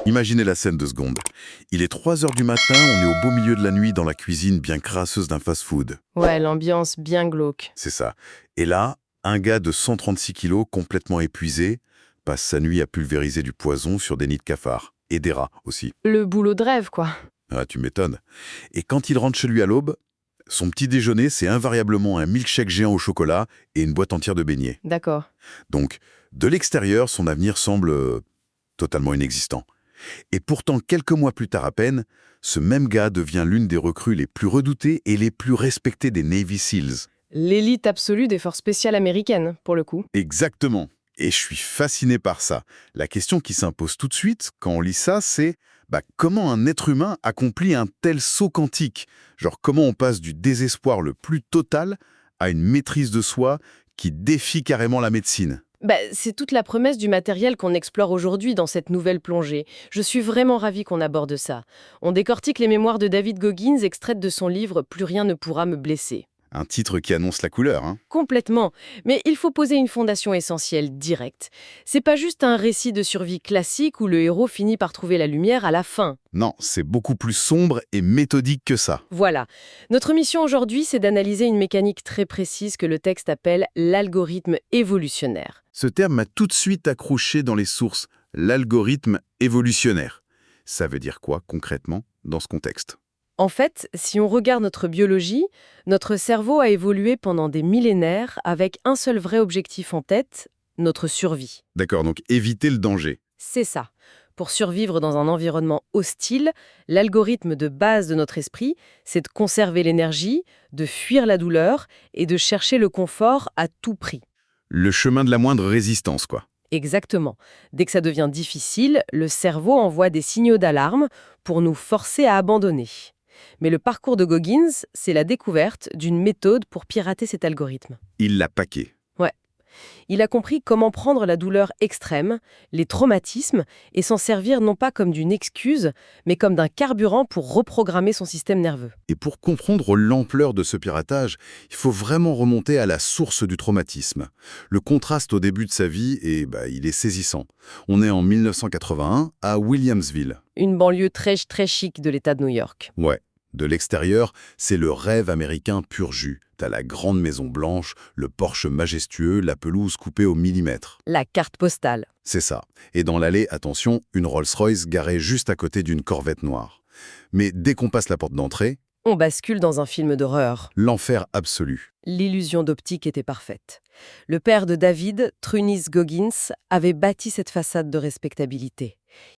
Imaginez la scène 2 secondes. Il est 3 heures du matin, on est au beau milieu de la nuit dans la cuisine bien crasseuse d'un fast-food. Ouais, l'ambiance bien glauque. C'est ça. Et là, un gars de 136 kilos, complètement épuisé, passe sa nuit à pulvériser du poison sur des nids de cafards. Et des rats aussi. Le boulot de rêve, quoi. Ah, tu m'étonnes. Et quand il rentre chez lui à l'aube, son petit déjeuner, c'est invariablement un milkshake géant au chocolat et une boîte entière de beignets. D'accord. Donc, de l'extérieur, son avenir semble totalement inexistant. Et pourtant, quelques mois plus tard à peine, ce même gars devient l'une des recrues les plus redoutées et les plus respectées des Navy SEALs. L'élite absolue des forces spéciales américaines, pour le coup. Exactement. Et je suis fasciné par ça. La question qui s'impose tout de suite, quand on lit ça, c'est comment un être humain accomplit un tel saut quantique? Genre, comment on passe du désespoir le plus total à une maîtrise de soi qui défie carrément la médecine? C'est toute la promesse du matériel qu'on explore aujourd'hui dans cette nouvelle plongée. Je suis vraiment ravie qu'on aborde ça. On décortique les mémoires de David Goggins extraites de son livre « Plus rien ne pourra me blesser ». Un titre qui annonce la couleur, hein? Complètement. Mais il faut poser une fondation essentielle directe. C'est pas juste un récit de survie classique où le héros finit par trouver la lumière à la fin. Non, c'est beaucoup plus sombre et méthodique que ça. Voilà. Notre mission aujourd'hui, c'est d'analyser une mécanique très précise que le texte appelle l'algorithme évolutionnaire. Ce terme m'a tout de suite accroché dans les sources, l'algorithme évolutionnaire. Ça veut dire quoi concrètement dans ce contexte? En fait, si on regarde notre biologie, notre cerveau a évolué pendant des millénaires avec un seul vrai objectif en tête, notre survie. D'accord, donc éviter le danger. C'est ça. Pour survivre dans un environnement hostile, l'algorithme de base de notre esprit, c'est de conserver l'énergie, de fuir la douleur et de chercher le confort à tout prix. Le chemin de la moindre résistance, quoi. Exactement. Dès que ça devient difficile, le cerveau envoie des signaux d'alarme pour nous forcer à abandonner. Mais le parcours de Goggins, c'est la découverte d'une méthode pour pirater cet algorithme. Il l'a paqué. Ouais. Il a compris comment prendre la douleur extrême, les traumatismes, et s'en servir non pas comme d'une excuse, mais comme d'un carburant pour reprogrammer son système nerveux. Et pour comprendre l'ampleur de ce piratage, il faut vraiment remonter à la source du traumatisme. Le contraste au début de sa vie, il est saisissant. On est en 1981 à Williamsville. Une banlieue très chic de l'État de New York. Ouais. De l'extérieur, c'est le rêve américain pur jus. T'as la grande maison blanche, le porche majestueux, la pelouse coupée au millimètre. La carte postale. C'est ça. Et dans l'allée, attention, une Rolls-Royce garée juste à côté d'une Corvette noire. Mais dès qu'on passe la porte d'entrée, On bascule dans un film d'horreur. l'enfer absolu. L'illusion d'optique était parfaite. Le père de David, Trunis Goggins, avait bâti cette façade de respectabilité.